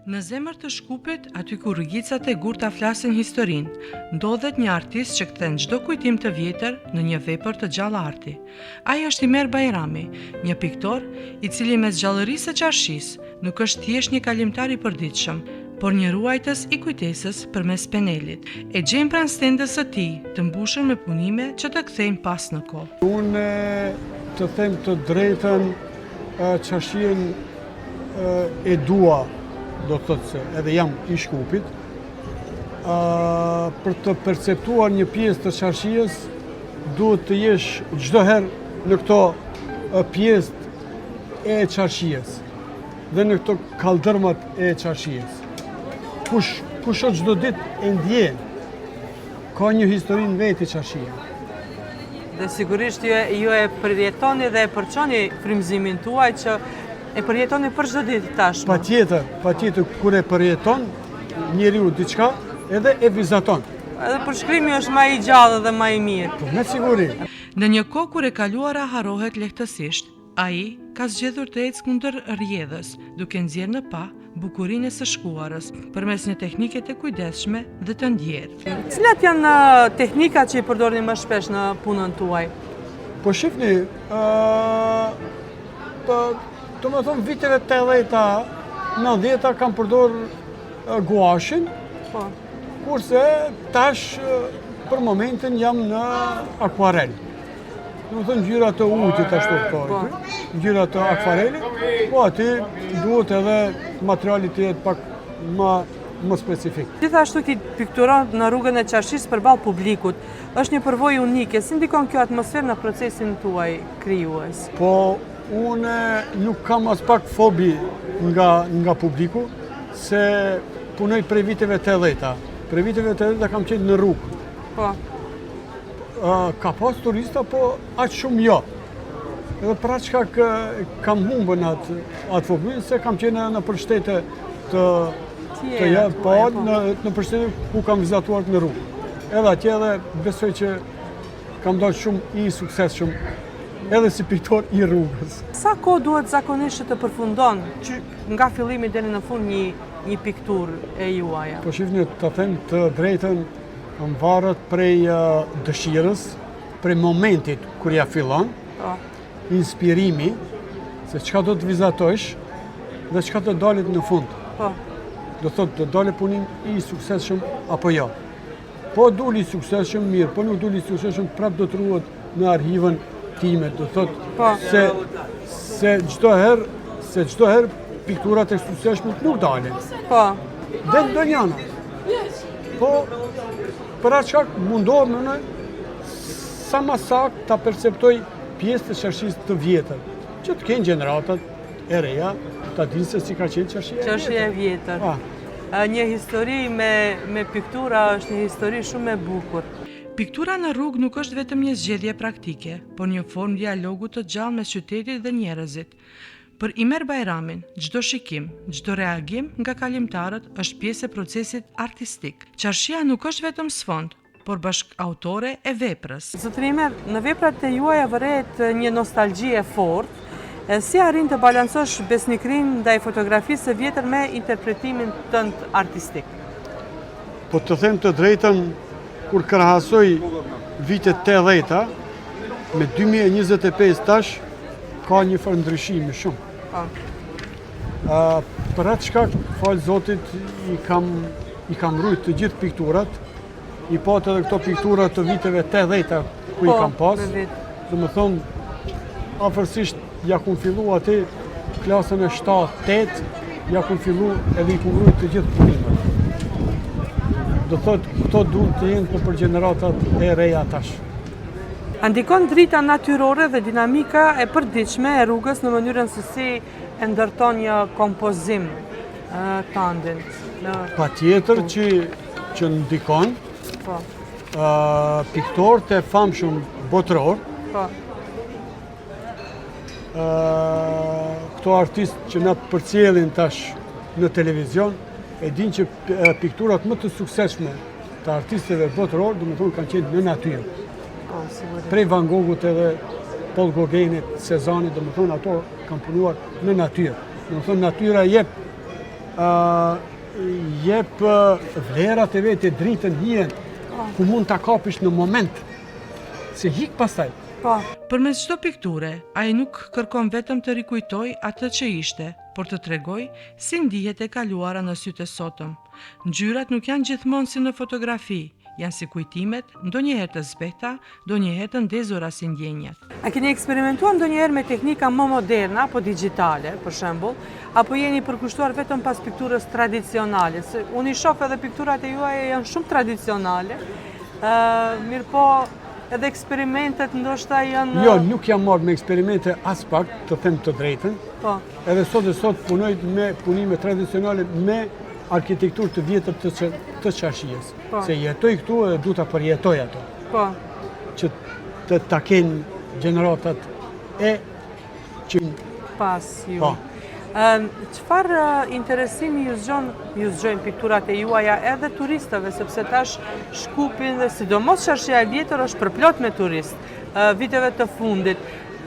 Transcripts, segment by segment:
Në zemër të Shkupit, aty ku rrugjicat e gurta flasin historinë, ndodhet një artist që kthen çdo kujtim të vjetër në një vepër të gjallë arti. Ai është Imer Bajrami, një piktor i cili mes gjallërisë së qarshisë nuk është thjesht një kalimtar i përditshëm, por një ruajtës i kujtesës përmes penelit. E gjejmë pranë stendës së tij, të mbushur me punime që të kthejnë pas në kohë. Unë të them të drejtën, çarshien e dua, do të thotë se edhe jam i Shkupit, për të perceptuar një pjesë të çarshies, duhet të jesh çdo herë në këto pjesë e çarshies dhe në këto kaldërmat e çarshies. Kush është çdo ditë e ndjen, ka një histori në vetë çarshia. Dhe sigurisht ju e përjetoni dhe e përçoni frymëzimin tuaj që e përjetoni për çdo ditë tashmë. Patjetër kur e përjeton njeriu diçka edhe e vizaton. Edhe përshkrimi është më i gjallë dhe më i mirë. Po me siguri. Në një kohë kur e kaluara harrohet lehtësisht, ai ka zgjedhur të ecë kundër rrjedhës, duke nxjerrë në pa bukurinë e së shkuarës përmes një teknike të kujdesshme dhe të ndjerë. Cilat janë teknikat që i përdorni më shpesh në punën tuaj? Po shifni, do më thonë viteve 80-ta, 90-ta kam përdor guashin, kurse tash për momentin jam në akvarel. Do më thonë ngjyra të ujtit ashtu këto, ngjyra të akvarelit, po aty duhet edhe materiali të jetë pak më specifik. Gjithashtu ti pikturon në rrugën e Çarshis përballë publikut. Është një përvojë unike. Si ndikon kjo atmosferë në procesin tuaj krijues? Po unë nuk kam as pak fobi nga publiku, se punoj prej viteve 80-ta. Prej viteve 80-ta kam qenë në rrugë. Po. Ka pas turista, po aq shumë jo. Edhe për atë shkak kam humbën atë fobi, se kam qenë në përshtete të në përshtete ku kam vizatuar në rrugë. Edhe atje edhe besoj që kam dalë shumë i suksesshëm, edhe si piktor i rrugës. Sa kohë duhet zakonisht që të përfundon që nga fillimi deri në fund një pikturë e juaja? Po shifni, të them të drejtën, më varet prej dëshirës, prej momentit kur ja fillon, inspirimi, se çka do të vizatojsh dhe çka do dalit në fund. Do thotë të dalit punim i suksesshëm apo jo. Po duli suksesshëm mirë, po nuk duli suksesshëm prap do të ruhet në arhivën time. Do thotë se çdo herë pikturat e suksesshme nuk dalin. Dhe ndonjëna. Po për atë shkak mundohem në sa më saktë ta perceptoj pjesë të çarshisë të vjetër, që të kenë gjeneratat e reja, ta dinë se si ka qenë çarshia e vjetër. Një histori me piktura është një histori shumë e bukur. Piktura në rrugë nuk është vetëm një zgjedhje praktike, por një formë dialogu të gjallë mes qytetit dhe njerëzit. Për Imer Bajramin, çdo shikim, çdo reagim nga kalimtarët është pjesë e procesit artistik. Çarshia nuk është vetëm sfond, por bashkëautore e veprës. Zotëri Imer, në veprat e juaja vërehet një nostalgji e fortë. Si arrin të balancosh besnikrinë ndaj fotografisë së vjetër me interpretimin tënd artistik? Po të them të drejtën, kur krahasoj vitet 80-ta me 2025 tash, ka një farë ndryshimi shumë. Për atë shkak, falë Zotit, i kam rujt të gjithë pikturat, i pat edhe këto pikturat të viteve 80-ta ku i kam pas. Dhe më thonë, afërsisht ja kun fillu aty klasën e 7-8, ja kun fillu edhe i kun rujt të gjithë punimet. Do thotë, këto duhet të jenë për gjeneratat e reja tash. Ndikon drita natyrore dhe dinamika e përditshme e rrugës në mënyrën se si e ndërton një kompozim tandin? Patjetër që ndikon. Piktorët e famshëm botëror, këto artistë që na përcjellin tash në televizion, e din që pikturat më të suksesshme të artistëve botëror, do të thonë, kanë qenë në natyrë. Prej Van Goghut edhe Paul Gauguinit, Cezanit, do të thonë, ato kanë punuar në natyrë. Do të thonë, natyra jep jep vlerat e vetë, dritën hien, ku mund ta kapish në moment, se hik pastaj. Po. Përmes çdo pikture, ai nuk kërkon vetëm të rikujtoj atë që ishte, por të tregoj si ndihet e kaluara në sytë e sotëm. Ngjyrat nuk janë gjithmonë si në fotografi, janë si kujtimet, ndonjëherë të zbehta, ndonjëherë të ndezura si ndjenjat. A keni eksperimentuar ndonjëherë me teknika më moderne apo digjitale, për shembull, apo jeni përkushtuar vetëm pas pikturës tradicionale? Se unë i shoh edhe pikturat e juaja janë shumë tradicionale, mirë po edhe eksperimentet ndoshta janë... Jo, nuk jam marrë me eksperimente as pak, të them të drejtën. Po. Edhe sot punoj me punime tradicionale me arkitekturë të vjetër të Qashijës. Po. Se jetoj këtu e du ta përjetoj ato. Po. Që të ta kenë gjeneratat e që... Pas ju. Po. Çfarë interesimi ju zgjojnë pikturat e juaja edhe turistëve, sepse tash Shkupin dhe sidomos Qashia e vjetër është përplot me turistë viteve të fundit.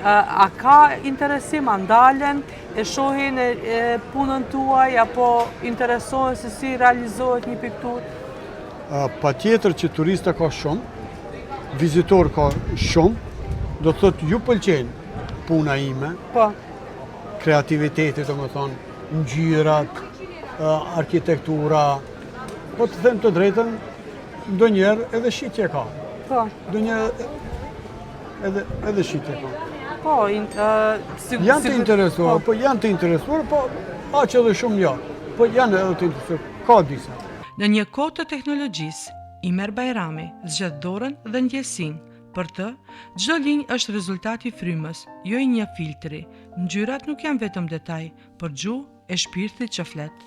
A ka interesim, a ndalen, e shohin punën tuaj, apo interesohen se si realizohet një pikturë? Patjetër që turista ka shumë, vizitor ka shumë, do të thotë ju pëlqen puna ime, Po. kreativiteti, do më thonë, ngjyrat, arkitektura, po të them të drejtën, ndonjëherë edhe shitje ka. Po. Ndonjëherë edhe shitje ka. Po, Janë të interesuar, po janë të interesuar, po aq edhe shumë jo. Po janë edhe të interesuar, ka disa. Në një kohë të teknologjisë, Imer Bajrami zgjedh dorën dhe ndjesinë. Për të, çdo linjë është rezultati i frymës, jo i një filtri. Ngjyrat nuk janë vetëm detaj, por gjuhë e shpirtit që flet.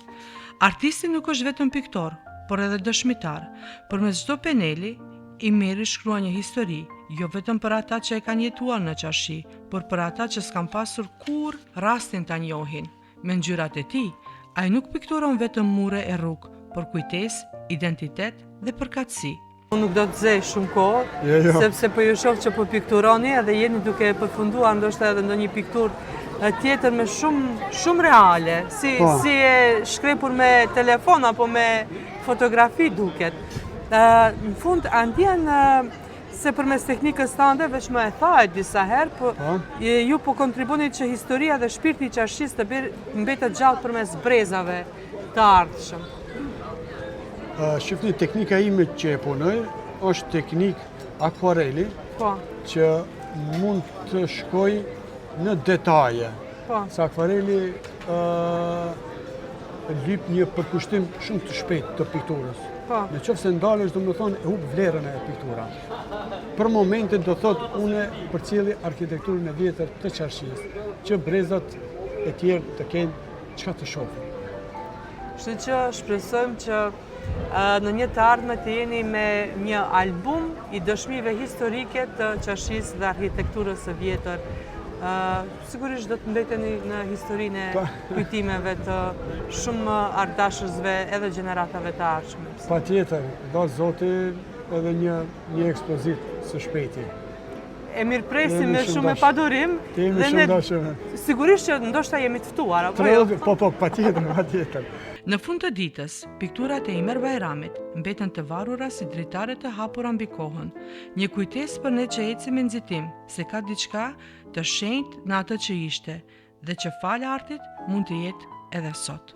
Artisti nuk është vetëm piktor, por edhe dëshmitar. Përmes çdo peneli, Imeri shkruan një histori, jo vetëm për ata që e kanë jetuar në Qashi, por për ata që s'kan pasur kur rastin ta njohin. Me ngjyrat e tij, ai nuk pikturon vetëm mure e rrugë, por kujtesë, identitet dhe përkatësi. Unë nuk do të zej shumë kohë, Jo. sepse po ju shoh që po pikturoni edhe jeni duke përfunduar ndoshta edhe ndonjë pikturë tjetër me shumë reale, si e shkrepur me telefon apo me fotografi duket. Në fund, a ndjen se përmes teknikës tande, veç më e thahet disa herë, po ju po kontribonit që historia dhe shpirti i Qashis të mbetet gjallë përmes brezave të ardhshëm. Shifni, teknika ime që e punoj është teknik akvareli, Po. që mund të shkoj në detaje. Po. Se akvareli lyp një përkushtim shumë të shpejt të pikturës. Po. Në qoftë se ndalesh, do më thonë, e hub vlerën e piktura. Për momentin do thotë une përcjelli arkitekturën e vjetër të Qashijës, që brezat e tjerë të kenë çka të shohin. Kështu që shpresojmë që në një të ardhme të jeni me një album i dëshmive historike të Qashis dhe arkitekturës së vjetër. Sigurisht do të mbeteni në historinë e kujtimeve të shumë ardashësve edhe gjeneratave të ardhshme. Patjetër, do Zoti edhe një ekspozit së shpejti. E mirëpresim me shumë e padurim. Jemi shumë dashur. Sigurisht që ndoshta jemi të ftuar, apo jo? Po, patjetër. Në fund të ditës, pikturat e Imer Bajramit mbeten të varura si dritare të hapura mbi kohën, një kujtesë për ne që ecim me nxitim, se ka diçka të shenjtë në atë që ishte, dhe që fal artit mund të jetë edhe sot.